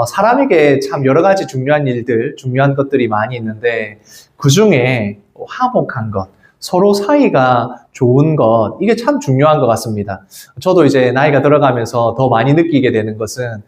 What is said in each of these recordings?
사람에게 참 여러 가지 중요한 일들, 중요한 것들이 많이 있는데 그 중에 화목한 것, 서로 사이가 좋은 것, 이게 참 중요한 것 같습니다. 저도 이제 나이가 들어가면서 더 많이 느끼게 되는 것은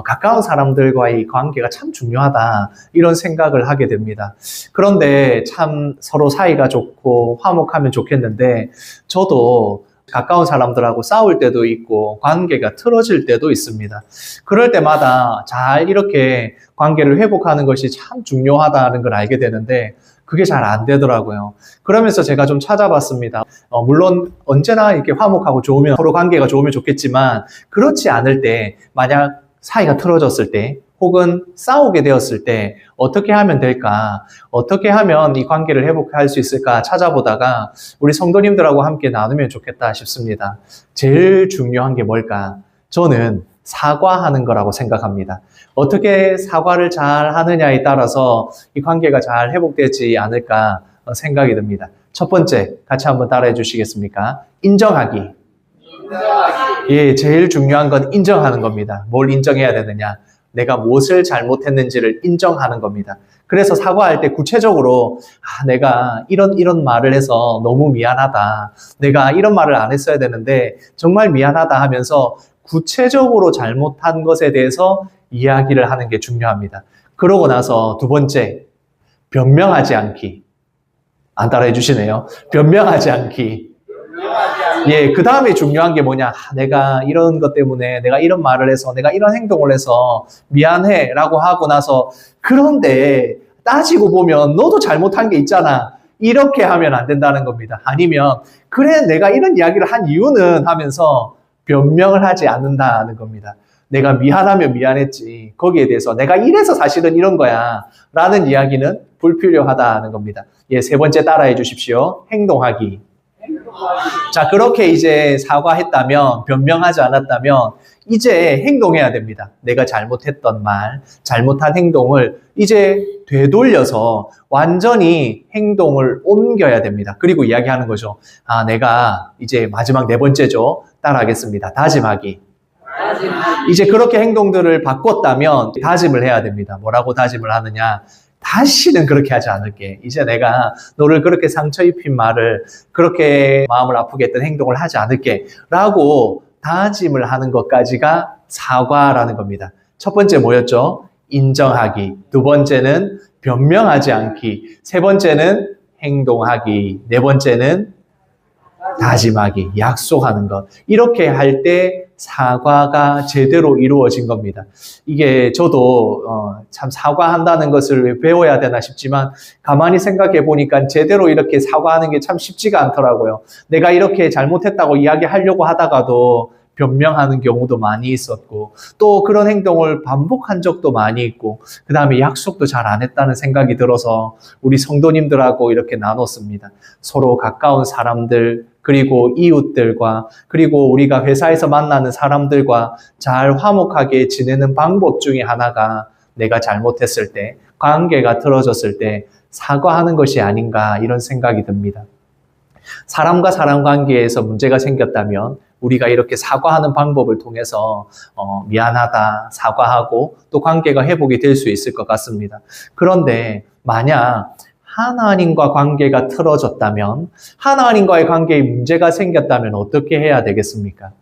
가까운 사람들과의 관계가 참 중요하다, 이런 생각을 하게 됩니다. 그런데 참 서로 사이가 좋고 화목하면 좋겠는데 저도 가까운 사람들하고 싸울 때도 있고 관계가 틀어질 때도 있습니다. 그럴 때마다 잘 이렇게 관계를 회복하는 것이 참 중요하다는 걸 알게 되는데 그게 잘 안 되더라고요. 그러면서 제가 좀 찾아봤습니다. 물론 언제나 이렇게 화목하고 좋으면, 서로 관계가 좋으면 좋겠지만 그렇지 않을 때, 만약 사이가 틀어졌을 때 혹은 싸우게 되었을 때 어떻게 하면 될까? 어떻게 하면 이 관계를 회복할 수 있을까 찾아보다가 우리 성도님들하고 함께 나누면 좋겠다 싶습니다. 제일 중요한 게 뭘까? 저는 사과하는 거라고 생각합니다. 어떻게 사과를 잘 하느냐에 따라서 이 관계가 잘 회복되지 않을까 생각이 듭니다. 첫 번째, 같이 한번 따라해 주시겠습니까? 인정하기. 예, 제일 중요한 건 인정하는 겁니다. 뭘 인정해야 되느냐? 내가 무엇을 잘못했는지를 인정하는 겁니다. 그래서 사과할 때 구체적으로 내가 이런 말을 해서 너무 미안하다. 내가 이런 말을 안 했어야 되는데 정말 미안하다 하면서 구체적으로 잘못한 것에 대해서 이야기를 하는 게 중요합니다. 그러고 나서 두 번째, 변명하지 않기. 안 따라해 주시네요. 변명하지 않기. 예, 그 다음에 중요한 게 뭐냐. 내가 이런 것 때문에 내가 이런 말을 해서 내가 이런 행동을 해서 미안해 라고 하고 나서, 그런데 따지고 보면 너도 잘못한 게 있잖아, 이렇게 하면 안 된다는 겁니다. 아니면 그래 내가 이런 이야기를 한 이유는 하면서 변명을 하지 않는다는 겁니다. 내가 미안하면 미안했지, 거기에 대해서 내가 이래서 사실은 이런 거야 라는 이야기는 불필요하다는 겁니다. 예, 세 번째 따라해 주십시오. 행동하기. 자, 그렇게 이제 사과했다면, 변명하지 않았다면 이제 행동해야 됩니다. 내가 잘못했던 말, 잘못한 행동을 이제 되돌려서 완전히 행동을 옮겨야 됩니다. 그리고 이야기하는 거죠. 내가 이제 마지막 네 번째죠. 따라하겠습니다. 다짐하기. 이제 그렇게 행동들을 바꿨다면 다짐을 해야 됩니다. 뭐라고 다짐을 하느냐? 다시는 그렇게 하지 않을게. 이제 내가 너를 그렇게 상처 입힌 말을, 그렇게 마음을 아프게 했던 행동을 하지 않을게 라고 다짐을 하는 것까지가 사과라는 겁니다. 첫 번째 뭐였죠? 인정하기. 두 번째는 변명하지 않기. 세 번째는 행동하기. 네 번째는 다짐하기, 약속하는 것. 이렇게 할 때 사과가 제대로 이루어진 겁니다. 이게 저도 참 사과한다는 것을 왜 배워야 되나 싶지만 가만히 생각해 보니까 제대로 이렇게 사과하는 게 참 쉽지가 않더라고요. 내가 이렇게 잘못했다고 이야기하려고 하다가도 변명하는 경우도 많이 있었고, 또 그런 행동을 반복한 적도 많이 있고, 그 다음에 약속도 잘 안 했다는 생각이 들어서 우리 성도님들하고 이렇게 나눴습니다. 서로 가까운 사람들, 그리고 이웃들과, 그리고 우리가 회사에서 만나는 사람들과 잘 화목하게 지내는 방법 중에 하나가 내가 잘못했을 때, 관계가 틀어졌을 때 사과하는 것이 아닌가, 이런 생각이 듭니다. 사람과 사람 관계에서 문제가 생겼다면 우리가 이렇게 사과하는 방법을 통해서 미안하다, 사과하고 또 관계가 회복이 될 수 있을 것 같습니다. 그런데 만약 하나님과 관계가 틀어졌다면, 하나님과의 관계에 문제가 생겼다면 어떻게 해야 되겠습니까?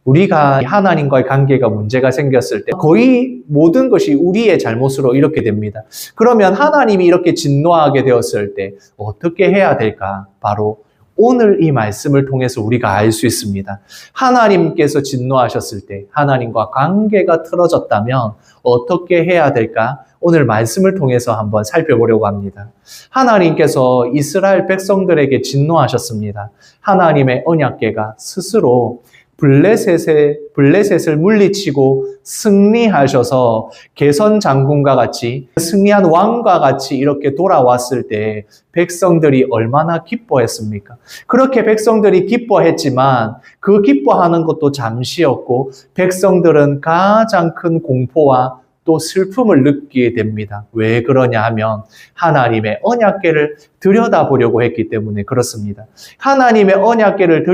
우리가 하나님과의 관계가 문제가 생겼을 때 거의 모든 것이 우리의 잘못으로 이렇게 됩니다. 그러면 하나님이 이렇게 진노하게 되었을 때 어떻게 해야 될까? 바로 오늘 이 말씀을 통해서 우리가 알 수 있습니다. 하나님께서 진노하셨을 때, 하나님과 관계가 틀어졌다면 어떻게 해야 될까? 오늘 말씀을 통해서 한번 살펴보려고 합니다. 하나님께서 이스라엘 백성들에게 진노하셨습니다. 하나님의 언약궤가 스스로 블레셋을 물리치고 승리하셔서 개선 장군과 같이, 승리한 왕과 같이 이렇게 돌아왔을 때 백성들이 얼마나 기뻐했습니까? 그렇게 백성들이 기뻐했지만 그 기뻐하는 것도 잠시였고, 백성들은 가장 큰 공포와 또 슬픔을 느끼게 됩니다. 왜 그러냐 하면 하나님의 언약궤를 들여다보려고 했기 때문에 그렇습니다. 하나님의 언약궤를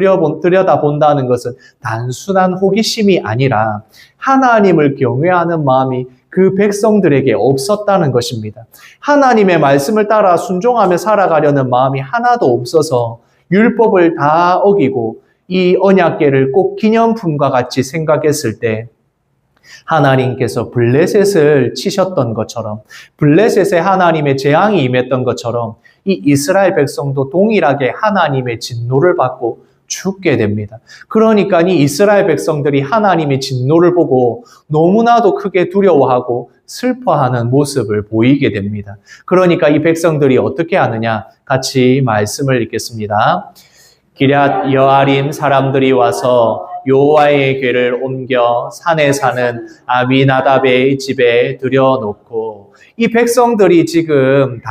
들여다본다는 것은 단순한 호기심이 아니라 하나님을 경외하는 마음이 그 백성들에게 없었다는 것입니다. 하나님의 말씀을 따라 순종하며 살아가려는 마음이 하나도 없어서 율법을 다 어기고 이 언약궤를 꼭 기념품과 같이 생각했을 때 하나님께서 블레셋을 치셨던 것처럼, 블레셋에 하나님의 재앙이 임했던 것처럼 이 이스라엘 백성도 동일하게 하나님의 진노를 받고 죽게 됩니다. 그러니까 이 이스라엘 백성들이 하나님의 진노를 보고 너무나도 크게 두려워하고 슬퍼하는 모습을 보이게 됩니다. 그러니까 이 백성들이 어떻게 하느냐? 같이 말씀을 읽겠습니다. 기럇 여아림 사람들이 와서 여호와의 궤를 옮겨 산에 사는 아비나답의 집에 들여놓고, 이 백성들이 지금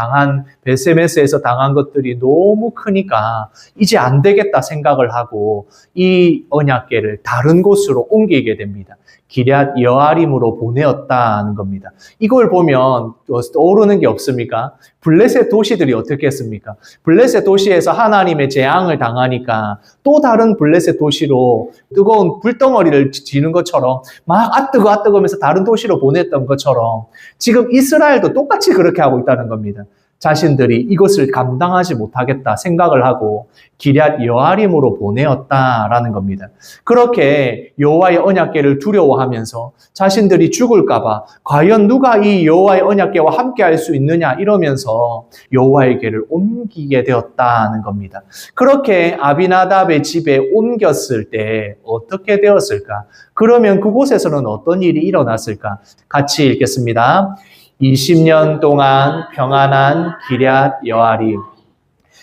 베세메스에서 당한 것들이 너무 크니까 이제 안 되겠다 생각을 하고 이 언약궤를 다른 곳으로 옮기게 됩니다. 기럇 여아림으로 보내었다는 겁니다. 이걸 보면 떠오르는 게 없습니까? 블레셋 도시들이 어떻게 했습니까? 블레셋 도시에서 하나님의 재앙을 당하니까 또 다른 블레셋 도시로 뜨거운 불덩어리를 지는 것처럼 막 아뜨거 하면서 다른 도시로 보냈던 것처럼 지금 이스라엘도 똑같이 그렇게 하고 있다는 겁니다. 자신들이 이것을 감당하지 못하겠다 생각을 하고 기럇 여아림으로 보내었다라는 겁니다. 그렇게 여호와의 언약궤를 두려워하면서 자신들이 죽을까 봐 과연 누가 이 여호와의 언약궤와 함께 할 수 있느냐 이러면서 여호와의 궤를 옮기게 되었다는 겁니다. 그렇게 아비나답의 집에 옮겼을 때 어떻게 되었을까? 그러면 그곳에서는 어떤 일이 일어났을까? 같이 읽겠습니다. 20년 동안 평안한 기럇 여아림.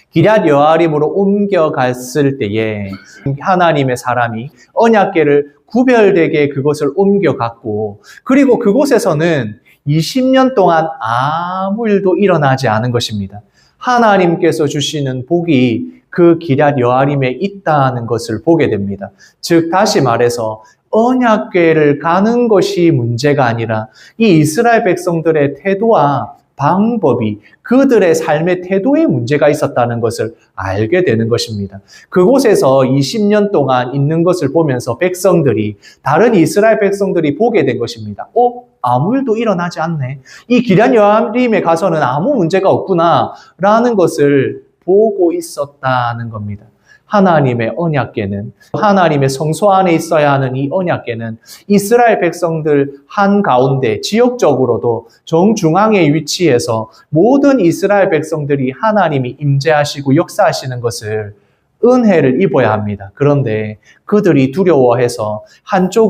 기럇 여아림으로 옮겨갔을 때에 하나님의 사람이 언약궤를 구별되게 그것을 옮겨갔고, 그리고 그곳에서는 20년 동안 아무 일도 일어나지 않은 것입니다. 하나님께서 주시는 복이 그 기럇 여아림에 있다는 것을 보게 됩니다. 즉 다시 말해서 언약궤를 가는 것이 문제가 아니라 이 이스라엘 백성들의 태도와 방법이, 그들의 삶의 태도에 문제가 있었다는 것을 알게 되는 것입니다. 그곳에서 20년 동안 있는 것을 보면서 다른 이스라엘 백성들이 보게 된 것입니다. 아무 일도 일어나지 않네. 이 기럇 여아림에 가서는 아무 문제가 없구나 라는 것을 보고 있었다는 겁니다. 하나님의 언약궤는, 하나님의 성소 안에 있어야 하는 이 언약궤는 이스라엘 백성들 한가운데 지역적으로도 정중앙에 위치해서 모든 이스라엘 백성들이 하나님이 임재하시고 역사하시는 것을 은혜를 입어야 합니다. 그런데 그들이 두려워해서 한쪽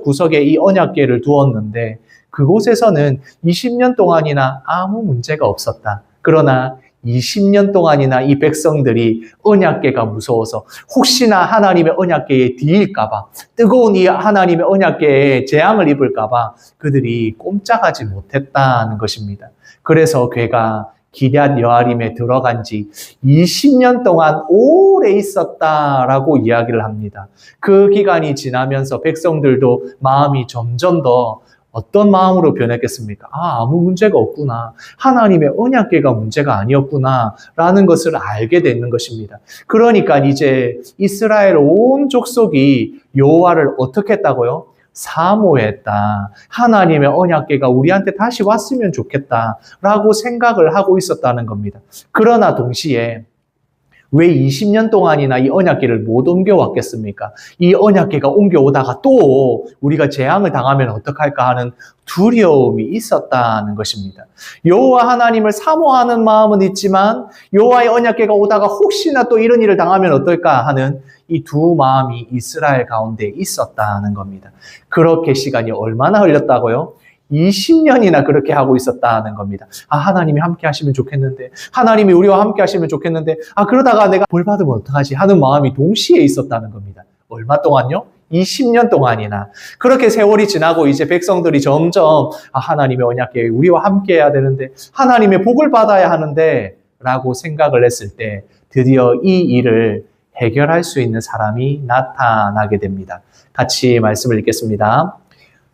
구석에 이 언약궤를 두었는데 그곳에서는 20년 동안이나 아무 문제가 없었다. 그러나 20년 동안이나 이 백성들이 언약궤가 무서워서 혹시나 하나님의 언약궤에 뒤일까봐, 뜨거운 이 하나님의 언약궤에 재앙을 입을까봐 그들이 꼼짝하지 못했다는 것입니다. 그래서 궤가 기럇 여아림에 들어간 지 20년 동안 오래 있었다라고 이야기를 합니다. 그 기간이 지나면서 백성들도 마음이 점점 더 어떤 마음으로 변했겠습니까? 아무 문제가 없구나. 하나님의 언약궤가 문제가 아니었구나. 라는 것을 알게 되는 것입니다. 그러니까 이제 이스라엘 온 족속이 여호와를 어떻게 했다고요? 사모했다. 하나님의 언약궤가 우리한테 다시 왔으면 좋겠다. 라고 생각을 하고 있었다는 겁니다. 그러나 동시에 왜 20년 동안이나 이 언약궤를 못 옮겨왔겠습니까? 이 언약궤가 옮겨오다가 또 우리가 재앙을 당하면 어떡할까 하는 두려움이 있었다는 것입니다. 여호와 하나님을 사모하는 마음은 있지만 여호와의 언약궤가 오다가 혹시나 또 이런 일을 당하면 어떨까 하는 이 두 마음이 이스라엘 가운데 있었다는 겁니다. 그렇게 시간이 얼마나 흘렸다고요? 20년이나 그렇게 하고 있었다는 겁니다. 하나님이 함께 하시면 좋겠는데, 하나님이 우리와 함께 하시면 좋겠는데, 그러다가 내가 벌 받으면 어떡하지 하는 마음이 동시에 있었다는 겁니다. 얼마 동안요? 20년 동안이나. 그렇게 세월이 지나고 이제 백성들이 점점 하나님의 언약궤 우리와 함께 해야 되는데, 하나님의 복을 받아야 하는데 라고 생각을 했을 때 드디어 이 일을 해결할 수 있는 사람이 나타나게 됩니다. 같이 말씀을 읽겠습니다.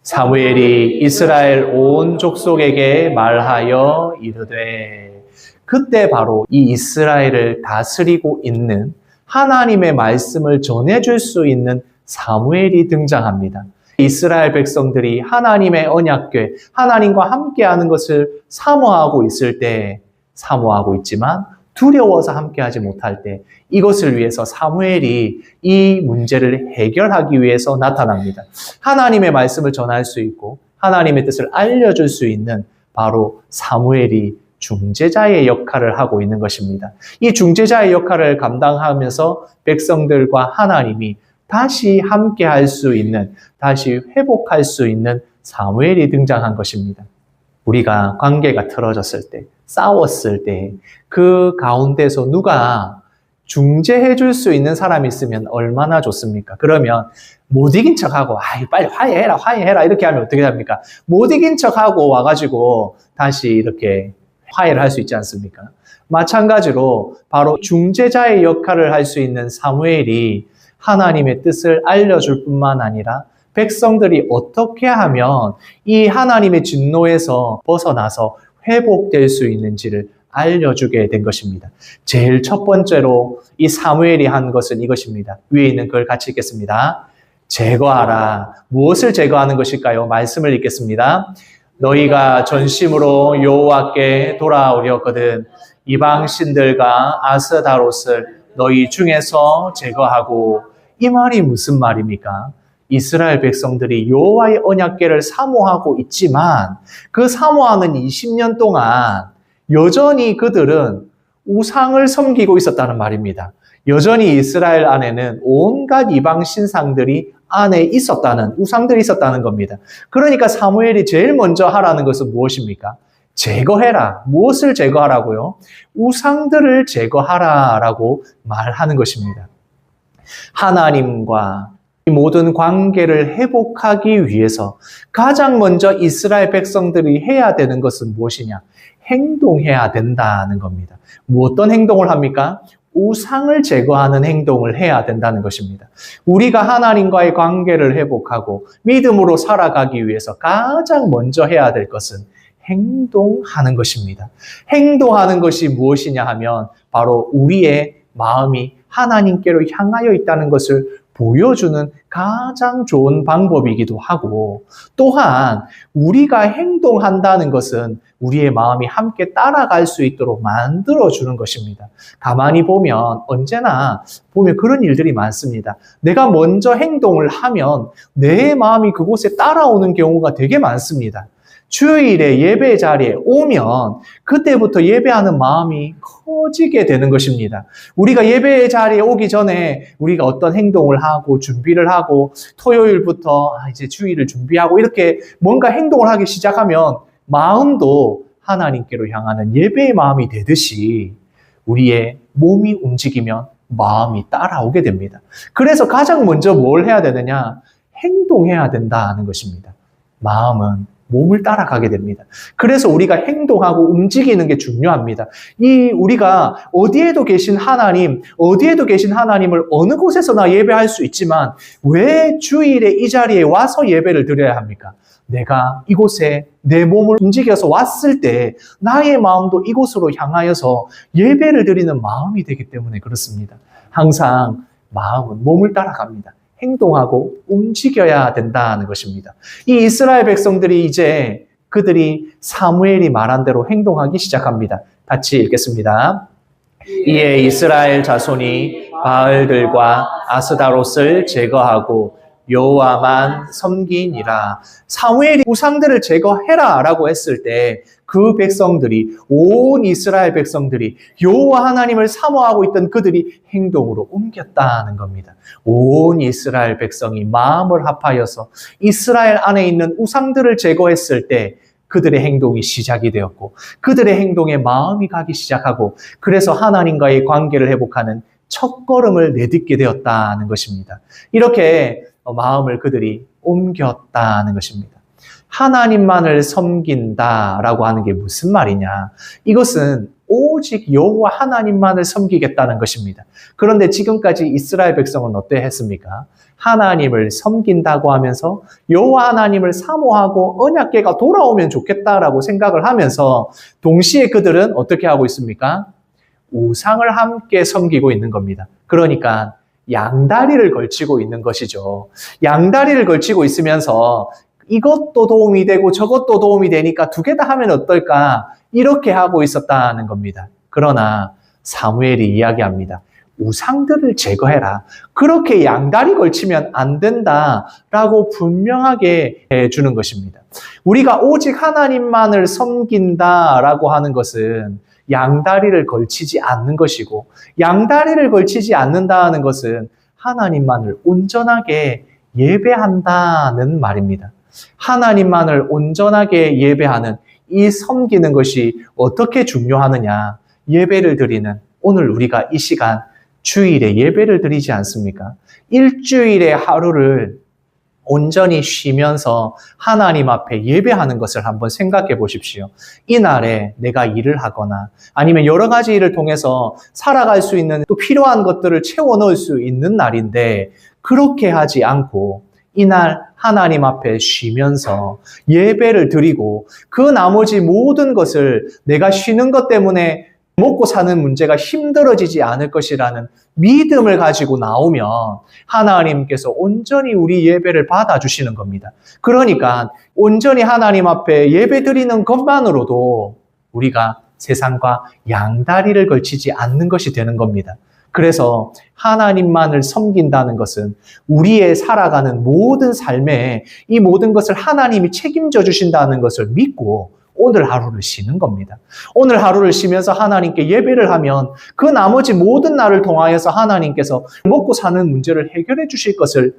사무엘이 이스라엘 온 족속에게 말하여 이르되, 그때 바로 이 이스라엘을 다스리고 있는 하나님의 말씀을 전해줄 수 있는 사무엘이 등장합니다. 이스라엘 백성들이 하나님의 언약궤, 하나님과 함께하는 것을 사모하고 있을 때, 사모하고 있지만 두려워서 함께하지 못할 때, 이것을 위해서 사무엘이 이 문제를 해결하기 위해서 나타납니다. 하나님의 말씀을 전할 수 있고 하나님의 뜻을 알려줄 수 있는 바로 사무엘이 중재자의 역할을 하고 있는 것입니다. 이 중재자의 역할을 감당하면서 백성들과 하나님이 다시 함께할 수 있는, 다시 회복할 수 있는 사무엘이 등장한 것입니다. 우리가 관계가 틀어졌을 때, 싸웠을 때 그 가운데서 누가 중재해 줄 수 있는 사람이 있으면 얼마나 좋습니까? 그러면 못 이긴 척하고 빨리 화해해라 이렇게 하면 어떻게 됩니까? 못 이긴 척하고 와가지고 다시 이렇게 화해를 할 수 있지 않습니까? 마찬가지로 바로 중재자의 역할을 할 수 있는 사무엘이 하나님의 뜻을 알려줄 뿐만 아니라 백성들이 어떻게 하면 이 하나님의 진노에서 벗어나서 회복될 수 있는지를 알려주게 된 것입니다. 제일 첫 번째로 이 사무엘이 한 것은 이것입니다. 위에 있는 글 같이 읽겠습니다. 제거하라. 무엇을 제거하는 것일까요? 말씀을 읽겠습니다. 너희가 전심으로 여호와께 돌아오려거든 이방 신들과 아스다롯을 너희 중에서 제거하고. 이 말이 무슨 말입니까? 이스라엘 백성들이 여호와의 언약궤를 사모하고 있지만 그 사모하는 20년 동안 여전히 그들은 우상을 섬기고 있었다는 말입니다. 여전히 이스라엘 안에는 온갖 이방 신상들이 안에 있었다는, 우상들이 있었다는 겁니다. 그러니까 사무엘이 제일 먼저 하라는 것은 무엇입니까? 제거해라. 무엇을 제거하라고요? 우상들을 제거하라라고 말하는 것입니다. 하나님과 이 모든 관계를 회복하기 위해서 가장 먼저 이스라엘 백성들이 해야 되는 것은 무엇이냐? 행동해야 된다는 겁니다. 어떤 행동을 합니까? 우상을 제거하는 행동을 해야 된다는 것입니다. 우리가 하나님과의 관계를 회복하고 믿음으로 살아가기 위해서 가장 먼저 해야 될 것은 행동하는 것입니다. 행동하는 것이 무엇이냐 하면 바로 우리의 마음이 하나님께로 향하여 있다는 것을 보여주는 가장 좋은 방법이기도 하고, 또한 우리가 행동한다는 것은 우리의 마음이 함께 따라갈 수 있도록 만들어주는 것입니다. 가만히 보면 언제나 그런 일들이 많습니다. 내가 먼저 행동을 하면 내 마음이 그곳에 따라오는 경우가 되게 많습니다. 주일에 예배 자리에 오면 그때부터 예배하는 마음이 커지게 되는 것입니다. 우리가 예배 자리에 오기 전에 우리가 어떤 행동을 하고 준비를 하고 토요일부터 이제 주일을 준비하고 이렇게 뭔가 행동을 하기 시작하면 마음도 하나님께로 향하는 예배의 마음이 되듯이 우리의 몸이 움직이면 마음이 따라오게 됩니다. 그래서 가장 먼저 뭘 해야 되느냐? 행동해야 된다는 것입니다. 마음은 몸을 따라가게 됩니다. 그래서 우리가 행동하고 움직이는 게 중요합니다. 우리가 어디에도 계신 하나님을 어느 곳에서나 예배할 수 있지만 왜 주일에 이 자리에 와서 예배를 드려야 합니까? 내가 이곳에 내 몸을 움직여서 왔을 때 나의 마음도 이곳으로 향하여서 예배를 드리는 마음이 되기 때문에 그렇습니다. 항상 마음은 몸을 따라갑니다. 행동하고 움직여야 된다는 것입니다. 이 이스라엘 백성들이 이제 그들이 사무엘이 말한 대로 행동하기 시작합니다. 같이 읽겠습니다. 이에 이스라엘 자손이 바알들과 아스다롯을 제거하고 여호와만 섬기니라. 사무엘이 우상들을 제거해라 라고 했을 때 그 백성들이, 온 이스라엘 백성들이 여호와 하나님을 사모하고 있던 그들이 행동으로 옮겼다는 겁니다. 온 이스라엘 백성이 마음을 합하여서 이스라엘 안에 있는 우상들을 제거했을 때 그들의 행동이 시작이 되었고 그들의 행동에 마음이 가기 시작하고 그래서 하나님과의 관계를 회복하는 첫걸음을 내딛게 되었다는 것입니다. 이렇게 마음을 그들이 옮겼다는 것입니다. 하나님만을 섬긴다라고 하는 게 무슨 말이냐? 이것은 오직 여호와 하나님만을 섬기겠다는 것입니다. 그런데 지금까지 이스라엘 백성은 어떠했습니까? 하나님을 섬긴다고 하면서 여호와 하나님을 사모하고 언약궤가 돌아오면 좋겠다라고 생각을 하면서 동시에 그들은 어떻게 하고 있습니까? 우상을 함께 섬기고 있는 겁니다. 그러니까 양다리를 걸치고 있는 것이죠. 양다리를 걸치고 있으면서 이것도 도움이 되고 저것도 도움이 되니까 두 개 다 하면 어떨까? 이렇게 하고 있었다는 겁니다. 그러나 사무엘이 이야기합니다. 우상들을 제거해라. 그렇게 양다리 걸치면 안 된다라고 분명하게 해주는 것입니다. 우리가 오직 하나님만을 섬긴다라고 하는 것은 양다리를 걸치지 않는 것이고, 양다리를 걸치지 않는다는 것은 하나님만을 온전하게 예배한다는 말입니다. 하나님만을 온전하게 예배하는 이 섬기는 것이 어떻게 중요하느냐? 예배를 드리는 오늘 우리가 이 시간 주일에 예배를 드리지 않습니까? 일주일의 하루를 온전히 쉬면서 하나님 앞에 예배하는 것을 한번 생각해 보십시오. 이날에 내가 일을 하거나 아니면 여러 가지 일을 통해서 살아갈 수 있는 또 필요한 것들을 채워 넣을 수 있는 날인데, 그렇게 하지 않고 이날 하나님 앞에 쉬면서 예배를 드리고 그 나머지 모든 것을 내가 쉬는 것 때문에 먹고 사는 문제가 힘들어지지 않을 것이라는 믿음을 가지고 나오면 하나님께서 온전히 우리 예배를 받아주시는 겁니다. 그러니까 온전히 하나님 앞에 예배 드리는 것만으로도 우리가 세상과 양다리를 걸치지 않는 것이 되는 겁니다. 그래서 하나님만을 섬긴다는 것은 우리의 살아가는 모든 삶에 이 모든 것을 하나님이 책임져 주신다는 것을 믿고 오늘 하루를 쉬는 겁니다. 오늘 하루를 쉬면서 하나님께 예배를 하면 그 나머지 모든 날을 통하여서 하나님께서 먹고 사는 문제를 해결해 주실 것을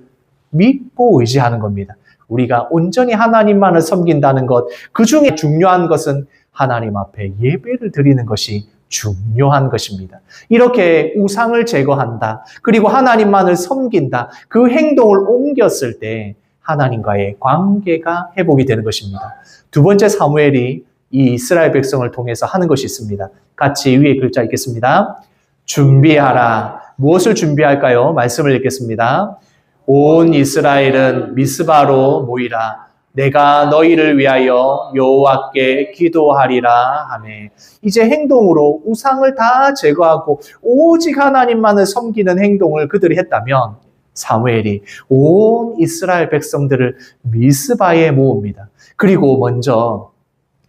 믿고 의지하는 겁니다. 우리가 온전히 하나님만을 섬긴다는 것, 그 중에 중요한 것은 하나님 앞에 예배를 드리는 것이 중요한 것입니다. 이렇게 우상을 제거한다, 그리고 하나님만을 섬긴다, 그 행동을 옮겼을 때 하나님과의 관계가 회복이 되는 것입니다. 두 번째 사무엘이 이 이스라엘 백성을 통해서 하는 것이 있습니다. 같이 위에 글자 읽겠습니다. 준비하라. 무엇을 준비할까요? 말씀을 읽겠습니다. 온 이스라엘은 미스바로 모이라. 내가 너희를 위하여 여호와께 기도하리라 하매. 이제 행동으로 우상을 다 제거하고 오직 하나님만을 섬기는 행동을 그들이 했다면 사무엘이 온 이스라엘 백성들을 미스바에 모읍니다. 그리고 먼저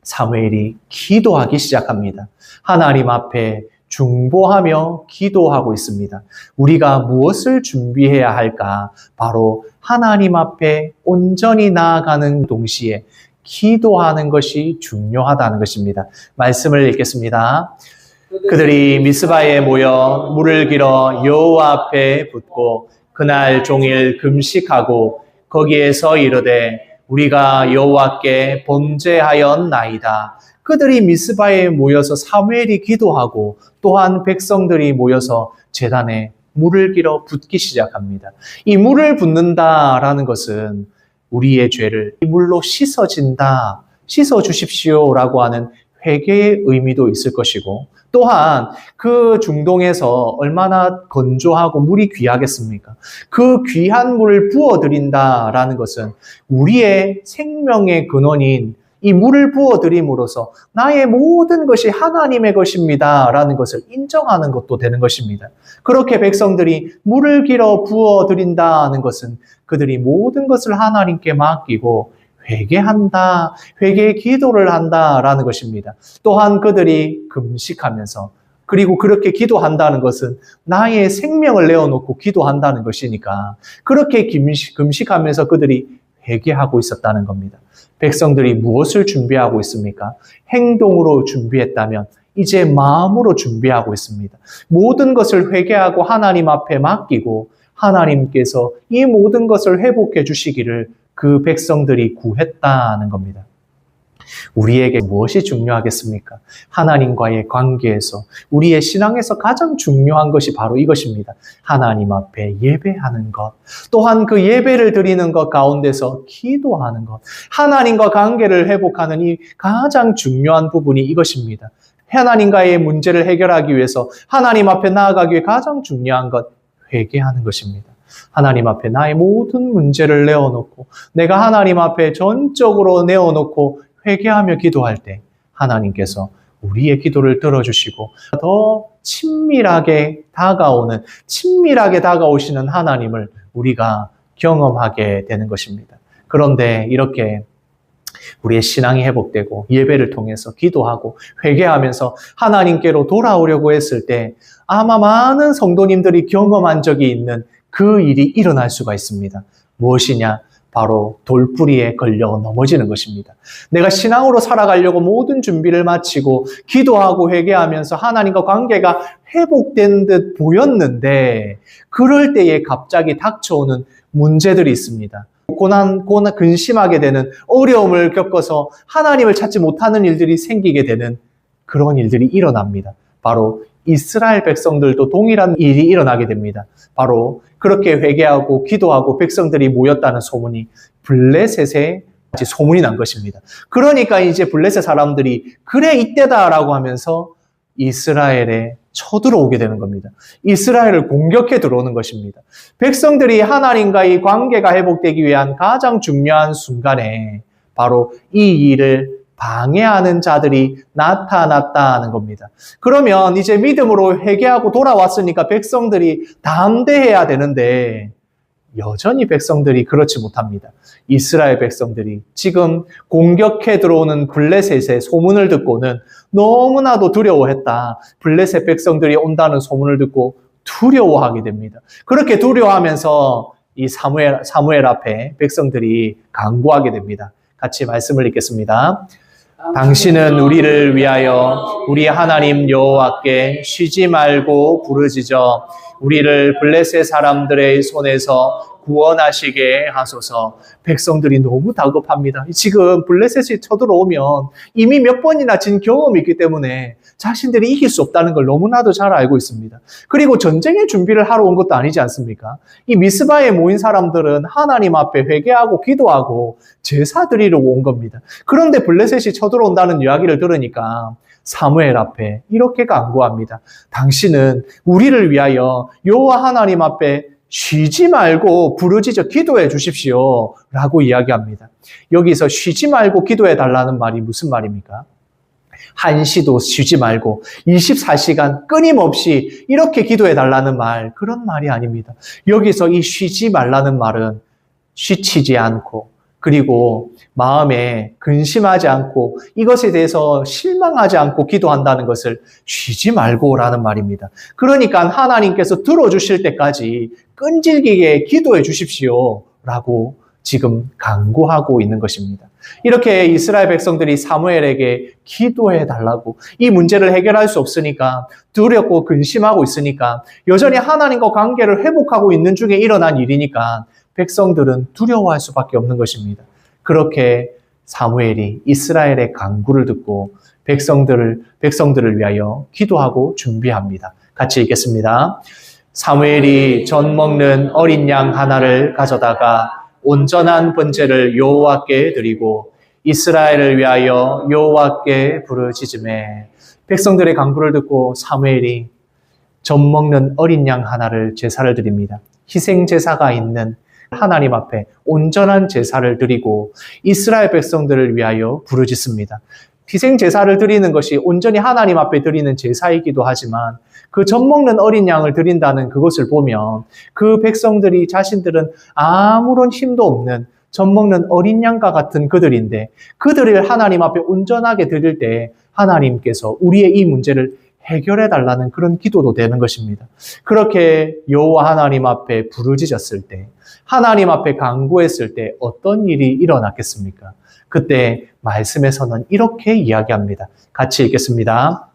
사무엘이 기도하기 시작합니다. 하나님 앞에 중보하며 기도하고 있습니다. 우리가 무엇을 준비해야 할까? 바로 하나님 앞에 온전히 나아가는 동시에 기도하는 것이 중요하다는 것입니다. 말씀을 읽겠습니다. 그들이 미스바에 모여 물을 길어 여호와 앞에 붓고 그날 종일 금식하고 거기에서 이르되 우리가 여호와께 범죄하였나이다. 그들이 미스바에 모여서 사무엘이 기도하고 또한 백성들이 모여서 제단에 물을 길어 붓기 시작합니다. 이 물을 붓는다라는 것은 우리의 죄를 이 물로 씻어진다, 씻어주십시오라고 하는 회개의 의미도 있을 것이고, 또한 그 중동에서 얼마나 건조하고 물이 귀하겠습니까? 그 귀한 물을 부어드린다라는 것은 우리의 생명의 근원인 이 물을 부어드림으로써 나의 모든 것이 하나님의 것입니다 라는 것을 인정하는 것도 되는 것입니다. 그렇게 백성들이 물을 길어 부어드린다는 것은 그들이 모든 것을 하나님께 맡기고 회개한다, 회개의 기도를 한다라는 것입니다. 또한 그들이 금식하면서, 그리고 그렇게 기도한다는 것은 나의 생명을 내어놓고 기도한다는 것이니까 그렇게 금식하면서 그들이 회개하고 있었다는 겁니다. 백성들이 무엇을 준비하고 있습니까? 행동으로 준비했다면 이제 마음으로 준비하고 있습니다. 모든 것을 회개하고 하나님 앞에 맡기고 하나님께서 이 모든 것을 회복해 주시기를 그 백성들이 구했다는 겁니다. 우리에게 무엇이 중요하겠습니까? 하나님과의 관계에서, 우리의 신앙에서 가장 중요한 것이 바로 이것입니다. 하나님 앞에 예배하는 것, 또한 그 예배를 드리는 것 가운데서 기도하는 것, 하나님과 관계를 회복하는 이 가장 중요한 부분이 이것입니다. 하나님과의 문제를 해결하기 위해서 하나님 앞에 나아가기 위해 가장 중요한 것, 회개하는 것입니다. 하나님 앞에 나의 모든 문제를 내어놓고 내가 하나님 앞에 전적으로 내어놓고 회개하며 기도할 때 하나님께서 우리의 기도를 들어주시고 더 친밀하게 다가오시는 하나님을 우리가 경험하게 되는 것입니다. 그런데 이렇게 우리의 신앙이 회복되고 예배를 통해서 기도하고 회개하면서 하나님께로 돌아오려고 했을 때 아마 많은 성도님들이 경험한 적이 있는 그 일이 일어날 수가 있습니다. 무엇이냐? 바로 돌뿌리에 걸려 넘어지는 것입니다. 내가 신앙으로 살아가려고 모든 준비를 마치고 기도하고 회개하면서 하나님과 관계가 회복된 듯 보였는데 그럴 때에 갑자기 닥쳐오는 문제들이 있습니다. 근심하게 되는 어려움을 겪어서 하나님을 찾지 못하는 일들이 생기게 되는 그런 일들이 일어납니다. 바로 이스라엘 백성들도 동일한 일이 일어나게 됩니다. 바로 그렇게 회개하고 기도하고 백성들이 모였다는 소문이 블레셋에 소문이 난 것입니다. 그러니까 이제 블레셋 사람들이 그래 이때다라고 하면서 이스라엘에 쳐들어오게 되는 겁니다. 이스라엘을 공격해 들어오는 것입니다. 백성들이 하나님과의 관계가 회복되기 위한 가장 중요한 순간에 바로 이 일을 방해하는 자들이 나타났다는 겁니다. 그러면 이제 믿음으로 회개하고 돌아왔으니까 백성들이 담대해야 되는데 여전히 백성들이 그렇지 못합니다. 이스라엘 백성들이 지금 공격해 들어오는 블레셋의 소문을 듣고는 너무나도 두려워했다. 블레셋 백성들이 온다는 소문을 듣고 두려워하게 됩니다. 그렇게 두려워하면서 이 사무엘 앞에 백성들이 간구하게 됩니다. 같이 말씀을 읽겠습니다. 당신은 우리를 위하여 우리 하나님 여호와께 쉬지 말고 부르짖어 우리를 블레셋 사람들의 손에서 구원하시게 하소서. 백성들이 너무 다급합니다. 지금 블레셋이 쳐들어오면 이미 몇 번이나 진 경험이 있기 때문에 자신들이 이길 수 없다는 걸 너무나도 잘 알고 있습니다. 그리고 전쟁의 준비를 하러 온 것도 아니지 않습니까? 이 미스바에 모인 사람들은 하나님 앞에 회개하고 기도하고 제사 드리려고 온 겁니다. 그런데 블레셋이 쳐들어온다는 이야기를 들으니까 사무엘 앞에 이렇게 간구합니다. 당신은 우리를 위하여 여호와 하나님 앞에 쉬지 말고 부르짖어 기도해 주십시오 라고 이야기합니다. 여기서 쉬지 말고 기도해 달라는 말이 무슨 말입니까? 한시도 쉬지 말고 24시간 끊임없이 이렇게 기도해 달라는 말, 그런 말이 아닙니다. 여기서 이 쉬지 말라는 말은 쉬치지 않고 그리고 마음에 근심하지 않고 이것에 대해서 실망하지 않고 기도한다는 것을 쉬지 말고라는 말입니다. 그러니까 하나님께서 들어주실 때까지 끈질기게 기도해 주십시오 라고 지금 간구하고 있는 것입니다. 이렇게 이스라엘 백성들이 사무엘에게 기도해 달라고, 이 문제를 해결할 수 없으니까 두렵고 근심하고 있으니까 여전히 하나님과 관계를 회복하고 있는 중에 일어난 일이니까 백성들은 두려워할 수밖에 없는 것입니다. 그렇게 사무엘이 이스라엘의 간구를 듣고 백성들을 위하여 기도하고 준비합니다. 같이 읽겠습니다. 사무엘이 전 먹는 어린 양 하나를 가져다가 온전한 번제를 여호와께 드리고 이스라엘을 위하여 여호와께 부르짖으매, 백성들의 간구를 듣고 사무엘이 전 먹는 어린 양 하나를 제사를 드립니다. 희생 제사가 있는 하나님 앞에 온전한 제사를 드리고 이스라엘 백성들을 위하여 부르짖습니다. 희생 제사를 드리는 것이 온전히 하나님 앞에 드리는 제사이기도 하지만 그 젖 먹는 어린 양을 드린다는 그것을 보면 그 백성들이 자신들은 아무런 힘도 없는 젖 먹는 어린 양과 같은 그들인데 그들을 하나님 앞에 온전하게 드릴 때 하나님께서 우리의 이 문제를 해결해 달라는 그런 기도도 되는 것입니다. 그렇게 여호와 하나님 앞에 부르짖었을 때, 하나님 앞에 간구했을 때 어떤 일이 일어났겠습니까? 그때 말씀에서는 이렇게 이야기합니다. 같이 읽겠습니다.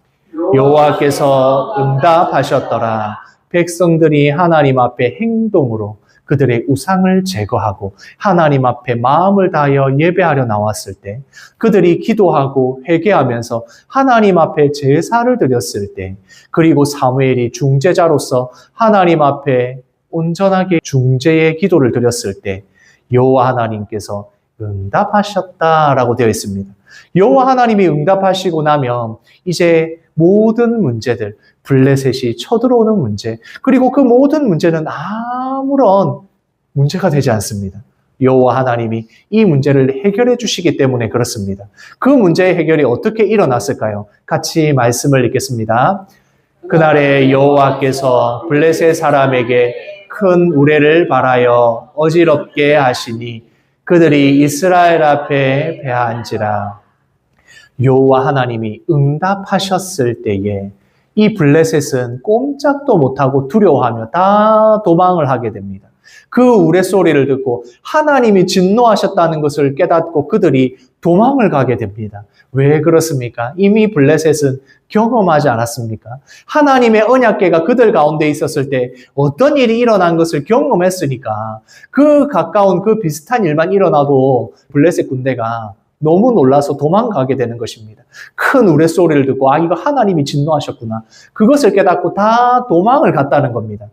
여호와께서 응답하셨더라. 백성들이 하나님 앞에 행동으로 그들의 우상을 제거하고 하나님 앞에 마음을 다하여 예배하려 나왔을 때, 그들이 기도하고 회개하면서 하나님 앞에 제사를 드렸을 때, 그리고 사무엘이 중재자로서 하나님 앞에 온전하게 중재의 기도를 드렸을 때 여호와 하나님께서 응답하셨다라고 되어 있습니다. 여호와 하나님이 응답하시고 나면 이제 모든 문제들, 블레셋이 쳐들어오는 문제, 그리고 그 모든 문제는 아무런 문제가 되지 않습니다. 여호와 하나님이 이 문제를 해결해 주시기 때문에 그렇습니다. 그 문제의 해결이 어떻게 일어났을까요? 같이 말씀을 읽겠습니다. 그날에 여호와께서 블레셋 사람에게 큰 우레를 발하여 어지럽게 하시니 그들이 이스라엘 앞에 패한지라. 여호와 하나님이 응답하셨을 때에 이 블레셋은 꼼짝도 못하고 두려워하며 다 도망을 하게 됩니다. 그 우레소리를 듣고 하나님이 진노하셨다는 것을 깨닫고 그들이 도망을 가게 됩니다. 왜 그렇습니까? 이미 블레셋은 경험하지 않았습니까? 하나님의 언약궤가 그들 가운데 있었을 때 어떤 일이 일어난 것을 경험했으니까 그 가까운 그 비슷한 일만 일어나도 블레셋 군대가 너무 놀라서 도망가게 되는 것입니다. 큰 우레소리를 듣고 이거 하나님이 진노하셨구나. 그것을 깨닫고 다 도망을 갔다는 겁니다.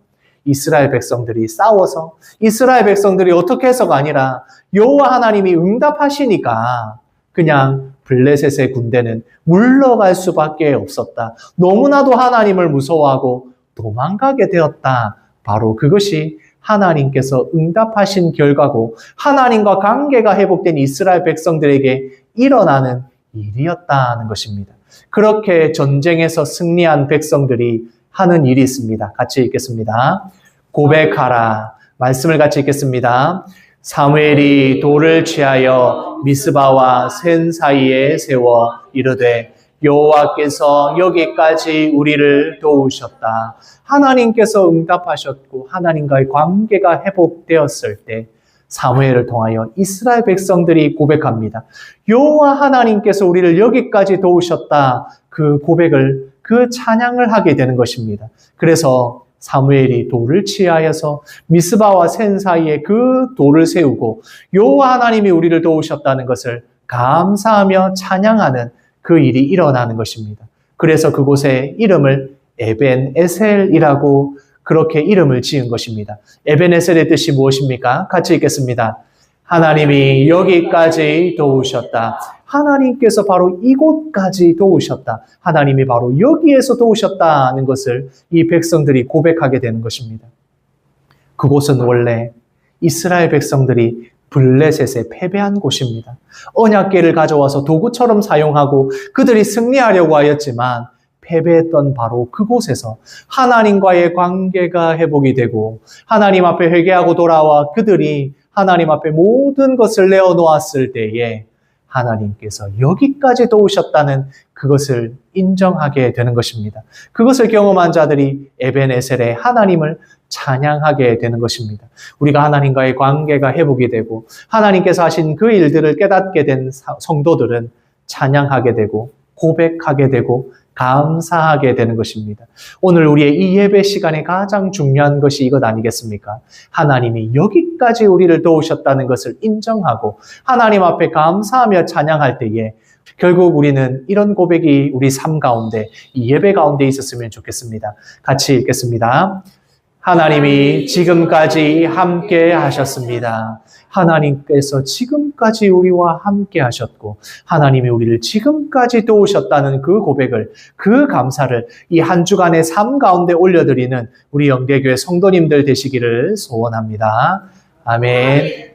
이스라엘 백성들이 싸워서 이스라엘 백성들이 어떻게 해서가 아니라 여호와 하나님이 응답하시니까 그냥 블레셋의 군대는 물러갈 수밖에 없었다. 너무나도 하나님을 무서워하고 도망가게 되었다. 바로 그것이 하나님께서 응답하신 결과고 하나님과 관계가 회복된 이스라엘 백성들에게 일어나는 일이었다는 것입니다. 그렇게 전쟁에서 승리한 백성들이 하는 일이 있습니다. 같이 읽겠습니다. 고백하라. 말씀을 같이 읽겠습니다. 사무엘이 돌을 취하여 미스바와 센 사이에 세워 이르되 여호와께서 여기까지 우리를 도우셨다. 하나님께서 응답하셨고 하나님과의 관계가 회복되었을 때 사무엘을 통하여 이스라엘 백성들이 고백합니다. 여호와 하나님께서 우리를 여기까지 도우셨다. 그 고백을 그 찬양을 하게 되는 것입니다. 그래서 사무엘이 돌을 취하여서 미스바와 센 사이에 그 돌을 세우고 여호와 하나님이 우리를 도우셨다는 것을 감사하며 찬양하는 그 일이 일어나는 것입니다. 그래서 그곳에 이름을 에벤에셀이라고 그렇게 이름을 지은 것입니다. 에벤에셀의 뜻이 무엇입니까? 같이 읽겠습니다. 하나님이 여기까지 도우셨다. 하나님께서 바로 이곳까지 도우셨다. 하나님이 바로 여기에서 도우셨다는 것을 이 백성들이 고백하게 되는 것입니다. 그곳은 원래 이스라엘 백성들이 블레셋에 패배한 곳입니다. 언약궤를 가져와서 도구처럼 사용하고 그들이 승리하려고 하였지만 패배했던 바로 그곳에서 하나님과의 관계가 회복이 되고 하나님 앞에 회개하고 돌아와 그들이 하나님 앞에 모든 것을 내어놓았을 때에 하나님께서 여기까지 도우셨다는 그것을 인정하게 되는 것입니다. 그것을 경험한 자들이 에벤에셀의 하나님을 찬양하게 되는 것입니다. 우리가 하나님과의 관계가 회복이 되고 하나님께서 하신 그 일들을 깨닫게 된 성도들은 찬양하게 되고 고백하게 되고 감사하게 되는 것입니다. 오늘 우리의 이 예배 시간에 가장 중요한 것이 이것 아니겠습니까? 하나님이 여기까지 우리를 도우셨다는 것을 인정하고 하나님 앞에 감사하며 찬양할 때에 결국 우리는 이런 고백이 우리 삶 가운데 이 예배 가운데 있었으면 좋겠습니다. 같이 읽겠습니다. 하나님이 지금까지 함께 하셨습니다. 하나님께서 지금까지 우리와 함께 하셨고 하나님이 우리를 지금까지 도우셨다는 그 고백을, 그 감사를 이 한 주간의 삶 가운데 올려드리는 우리 영대교회 성도님들 되시기를 소원합니다. 아멘.